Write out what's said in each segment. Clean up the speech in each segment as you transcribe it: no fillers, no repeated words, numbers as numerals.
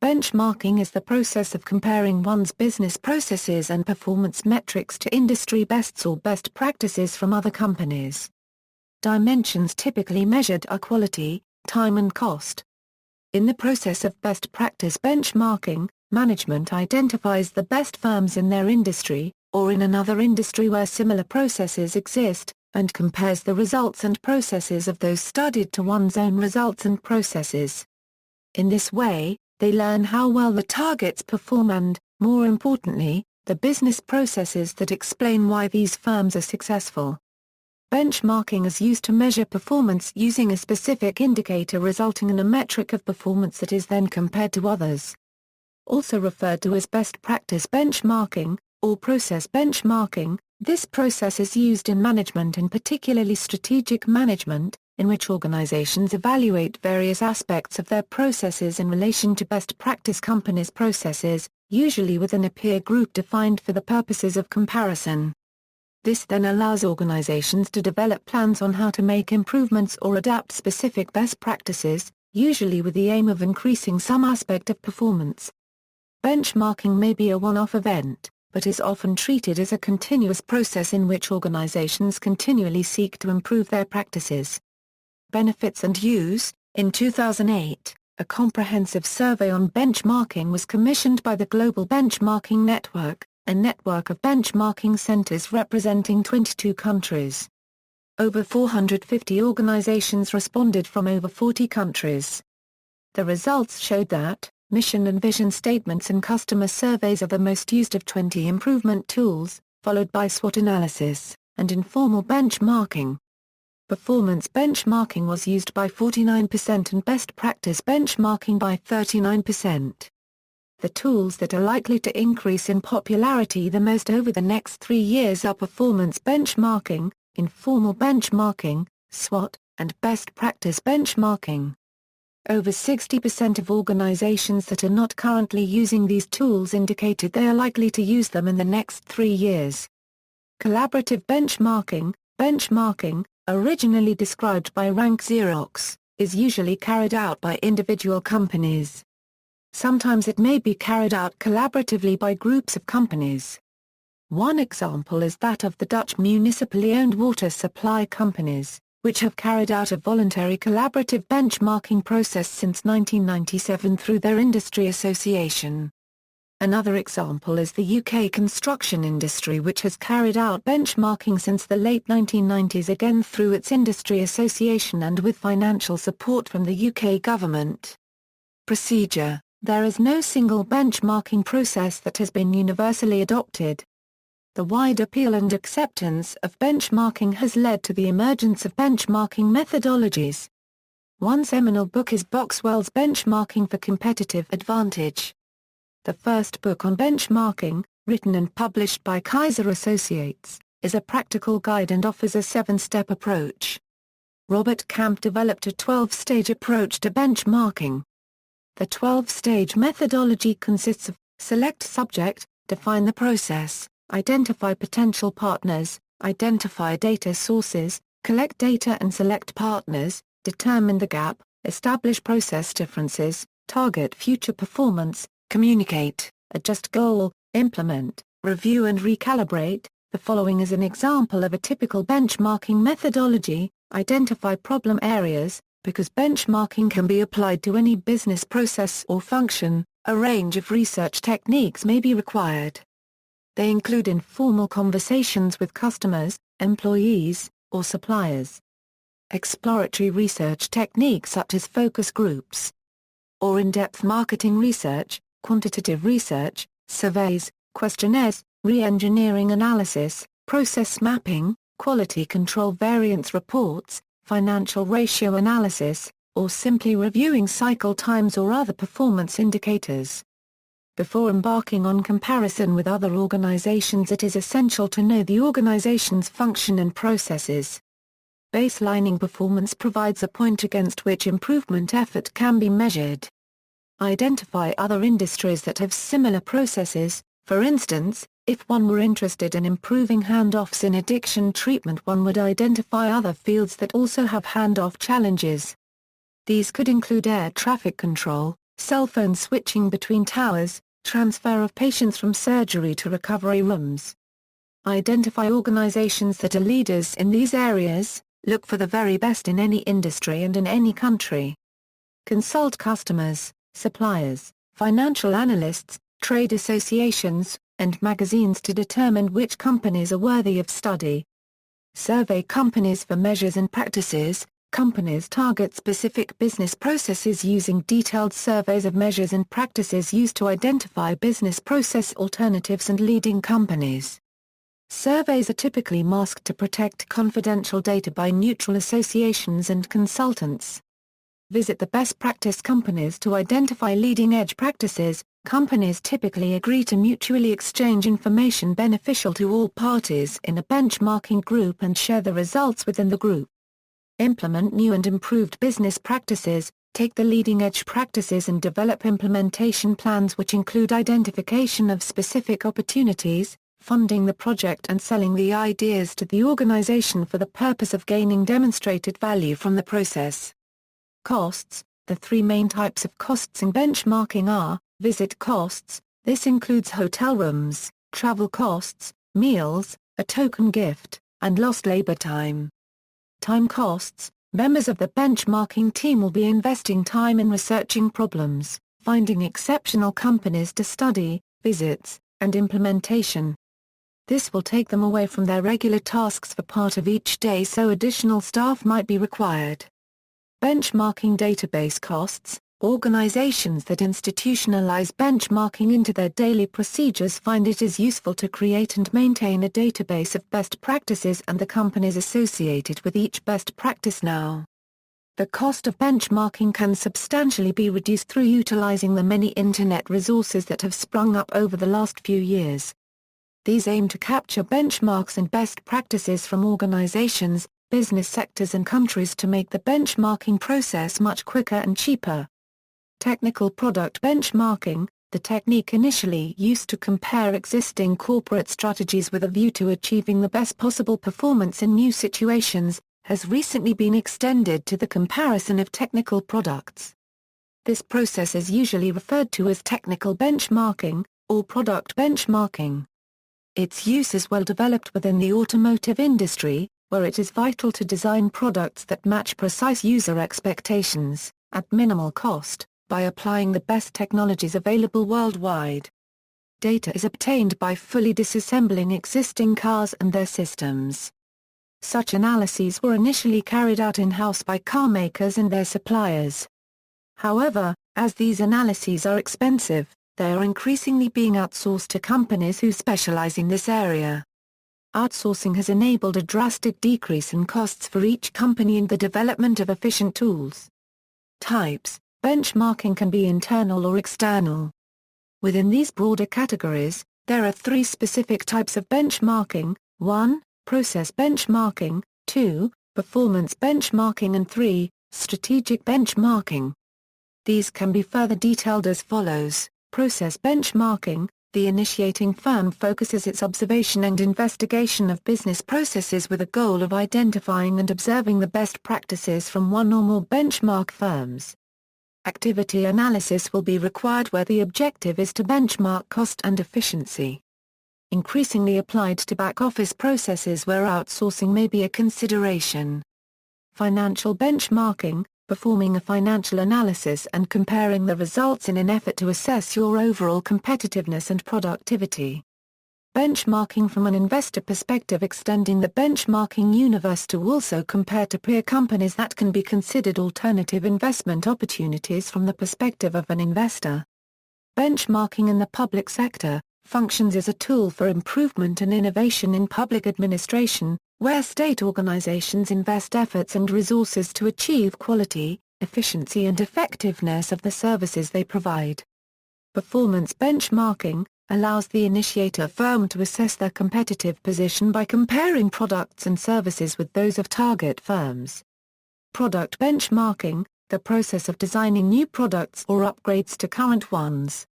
benchmarking is the process of comparing one's business processes and performance metrics to industry bests or best practices from other companies. Dimensions typically measured are quality, time and cost. In the process of best practice benchmarking, management identifies the best firms in their industry, or in another industry where similar processes exist, and compares the results and processes of those studied to one's own results and processes. In this way, they learn how well the targets perform and, more importantly, the business processes that explain why these firms are successful. Benchmarking is used to measure performance using a specific indicator resulting in a metric of performance that is then compared to others. Also referred to as best practice benchmarking, or process benchmarking, this process is used in management and particularly strategic management, in which organizations evaluate various aspects of their processes in relation to best practice companies' processes, usually within a peer group defined for the purposes of comparison. This then allows organizations to develop plans on how to make improvements or adapt specific best practices, usually with the aim of increasing some aspect of performance. Benchmarking may be a one-off event, but is often treated as a continuous process in which organizations continually seek to improve their practices. Benefits and use. In 2008, a comprehensive survey on benchmarking was commissioned by the Global Benchmarking Network, a network of benchmarking centers representing 22 countries. Over 450 organizations responded from over 40 countries. The results showed that mission and vision statements and customer surveys are the most used of 20 improvement tools, followed by SWOT analysis and informal benchmarking. Performance benchmarking was used by 49% and best practice benchmarking by 39%. The tools that are likely to increase in popularity the most over the next 3 years are performance benchmarking, informal benchmarking, SWOT, and best practice benchmarking. Over 60% of organizations that are not currently using these tools indicated they are likely to use them in the next 3 years. Collaborative benchmarking, originally described by Rank Xerox, is usually carried out by individual companies. Sometimes it may be carried out collaboratively by groups of companies. One example is that of the Dutch municipally owned water supply companies, which have carried out a voluntary collaborative benchmarking process since 1997 through their industry association. Another example is the UK construction industry, which has carried out benchmarking since the late 1990s, again through its industry association and with financial support from the UK government. Procedure. There is no single benchmarking process that has been universally adopted. The wide appeal and acceptance of benchmarking has led to the emergence of benchmarking methodologies. One seminal book is Boxwell's Benchmarking for Competitive Advantage. The first book on benchmarking, written and published by Kaiser Associates, is a practical guide and offers a 7-step approach. Robert Camp developed a 12-stage approach to benchmarking. The 12-stage methodology consists of select subject, define the process, identify potential partners, identify data sources, collect data and select partners, determine the gap, establish process differences, target future performance, communicate, adjust goal, implement, review and recalibrate. The following is an example of a typical benchmarking methodology. Identify problem areas. Because benchmarking can be applied to any business process or function, a range of research techniques may be required. They include informal conversations with customers, employees, or suppliers. Exploratory research techniques such as focus groups. Or in-depth marketing research, quantitative research, surveys, questionnaires, re-engineering analysis, process mapping, quality control variance reports, financial ratio analysis, or simply reviewing cycle times or other performance indicators. Before embarking on comparison with other organizations, it is essential to know the organization's function and processes. Baselining performance provides a point against which improvement effort can be measured. Identify other industries that have similar processes. For instance, if one were interested in improving handoffs in addiction treatment, one would identify other fields that also have handoff challenges. These could include air traffic control, cell phone switching between towers, transfer of patients from surgery to recovery rooms. Identify organizations that are leaders in these areas. Look for the very best in any industry and in any country. Consult customers, suppliers, financial analysts, trade associations, and magazines to determine which companies are worthy of study. Survey companies for measures and practices. Companies target specific business processes using detailed surveys of measures and practices used to identify business process alternatives and leading companies. Surveys are typically masked to protect confidential data by neutral associations and consultants. Visit the best practice companies to identify leading-edge practices. Companies typically agree to mutually exchange information beneficial to all parties in a benchmarking group and share the results within the group. Implement new and improved business practices. Take the leading-edge practices and develop implementation plans which include identification of specific opportunities, funding the project and selling the ideas to the organization for the purpose of gaining demonstrated value from the process. Costs. The three main types of costs in benchmarking are: visit costs. This includes hotel rooms, travel costs, meals, a token gift, and lost labor time. Time costs. Members of the benchmarking team will be investing time in researching problems, finding exceptional companies to study, visits, and implementation. This will take them away from their regular tasks for part of each day, so additional staff might be required. Benchmarking database costs. Organizations that institutionalize benchmarking into their daily procedures find it is useful to create and maintain a database of best practices and the companies associated with each best practice now. The cost of benchmarking can substantially be reduced through utilizing the many internet resources that have sprung up over the last few years. These aim to capture benchmarks and best practices from organizations, business sectors and countries to make the benchmarking process much quicker and cheaper. Technical product benchmarking, the technique initially used to compare existing corporate strategies with a view to achieving the best possible performance in new situations, has recently been extended to the comparison of technical products. This process is usually referred to as technical benchmarking, or product benchmarking. Its use is well developed within the automotive industry, where it is vital to design products that match precise user expectations, at minimal cost, by applying the best technologies available worldwide. Data is obtained by fully disassembling existing cars and their systems. Such analyses were initially carried out in-house by car makers and their suppliers. However, as these analyses are expensive, they are increasingly being outsourced to companies who specialize in this area. Outsourcing has enabled a drastic decrease in costs for each company and the development of efficient tools. Types. Benchmarking can be internal or external. Within these broader categories, there are three specific types of benchmarking: 1. Process benchmarking, 2. Performance benchmarking and 3. Strategic benchmarking. These can be further detailed as follows. Process benchmarking. The initiating firm focuses its observation and investigation of business processes with a goal of identifying and observing the best practices from one or more benchmark firms. Activity analysis will be required where the objective is to benchmark cost and efficiency. Increasingly applied to back-office processes where outsourcing may be a consideration. Financial benchmarking, performing a financial analysis and comparing the results in an effort to assess your overall competitiveness and productivity. Benchmarking from an investor perspective, extending the benchmarking universe to also compare to peer companies that can be considered alternative investment opportunities from the perspective of an investor. Benchmarking in the public sector functions as a tool for improvement and innovation in public administration, where state organizations invest efforts and resources to achieve quality, efficiency and effectiveness of the services they provide. Performance benchmarking allows the initiator firm to assess their competitive position by comparing products and services with those of target firms. Product benchmarking, the process of designing new products or upgrades to current ones.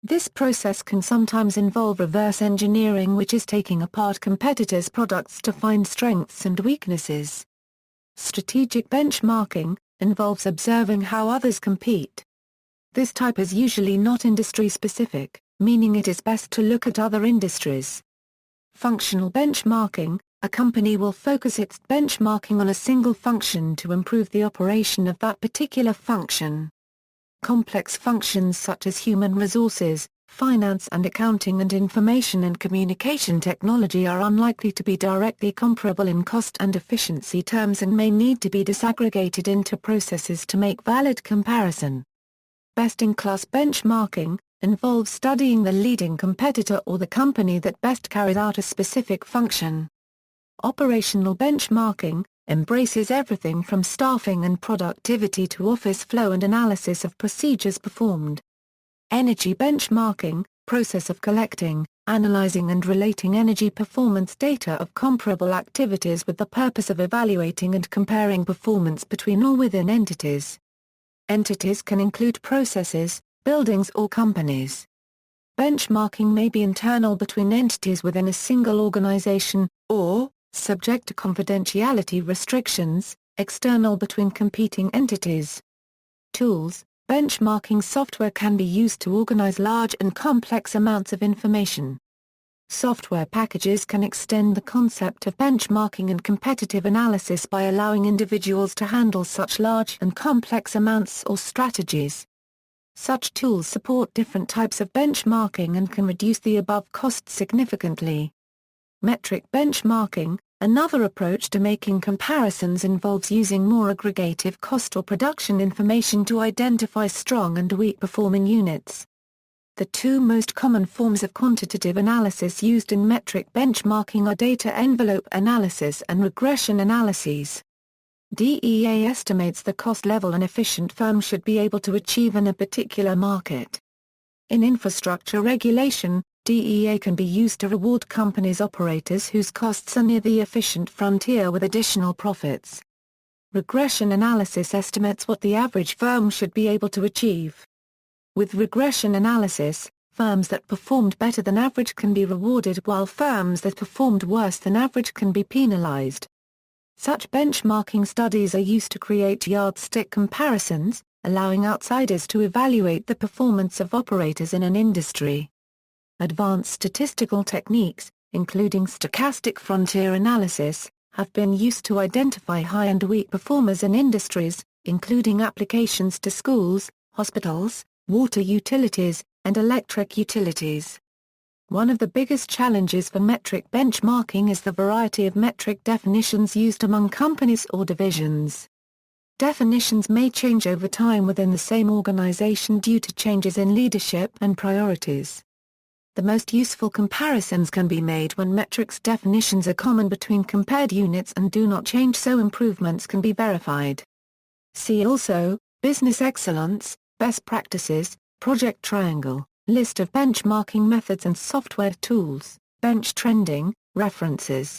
This process can sometimes involve reverse engineering, which is taking apart competitors' products to find strengths and weaknesses. Strategic benchmarking involves observing how others compete. This type is usually not industry-specific, meaning it is best to look at other industries. Functional benchmarking: a company will focus its benchmarking on a single function to improve the operation of that particular function. Complex functions such as human resources, finance and accounting, and information and communication technology are unlikely to be directly comparable in cost and efficiency terms and may need to be disaggregated into processes to make valid comparison. Best-in-class benchmarking involves studying the leading competitor or the company that best carries out a specific function. Operational benchmarking embraces everything from staffing and productivity to office flow and analysis of procedures performed. Energy benchmarking, process of collecting, analyzing and relating energy performance data of comparable activities with the purpose of evaluating and comparing performance between or within entities. Entities can include processes, buildings or companies. Benchmarking may be internal between entities within a single organization, or, subject to confidentiality restrictions, external between competing entities. Tools: benchmarking software can be used to organize large and complex amounts of information. Software packages can extend the concept of benchmarking and competitive analysis by allowing individuals to handle such large and complex amounts or strategies. Such tools support different types of benchmarking and can reduce the above costs significantly. Metric benchmarking: another approach to making comparisons involves using more aggregative cost or production information to identify strong and weak performing units. The two most common forms of quantitative analysis used in metric benchmarking are data envelope analysis and regression analyses. DEA estimates the cost level an efficient firm should be able to achieve in a particular market. In infrastructure regulation, DEA can be used to reward companies' operators whose costs are near the efficient frontier with additional profits. Regression analysis estimates what the average firm should be able to achieve. With regression analysis, firms that performed better than average can be rewarded while firms that performed worse than average can be penalized. Such benchmarking studies are used to create yardstick comparisons, allowing outsiders to evaluate the performance of operators in an industry. Advanced statistical techniques, including stochastic frontier analysis, have been used to identify high and weak performers in industries, including applications to schools, hospitals, water utilities, and electric utilities. One of the biggest challenges for metric benchmarking is the variety of metric definitions used among companies or divisions. Definitions may change over time within the same organization due to changes in leadership and priorities. The most useful comparisons can be made when metrics definitions are common between compared units and do not change, so improvements can be verified. See also, Business Excellence, Best Practices, Project Triangle, List of benchmarking methods and software tools, Bench Trending, References.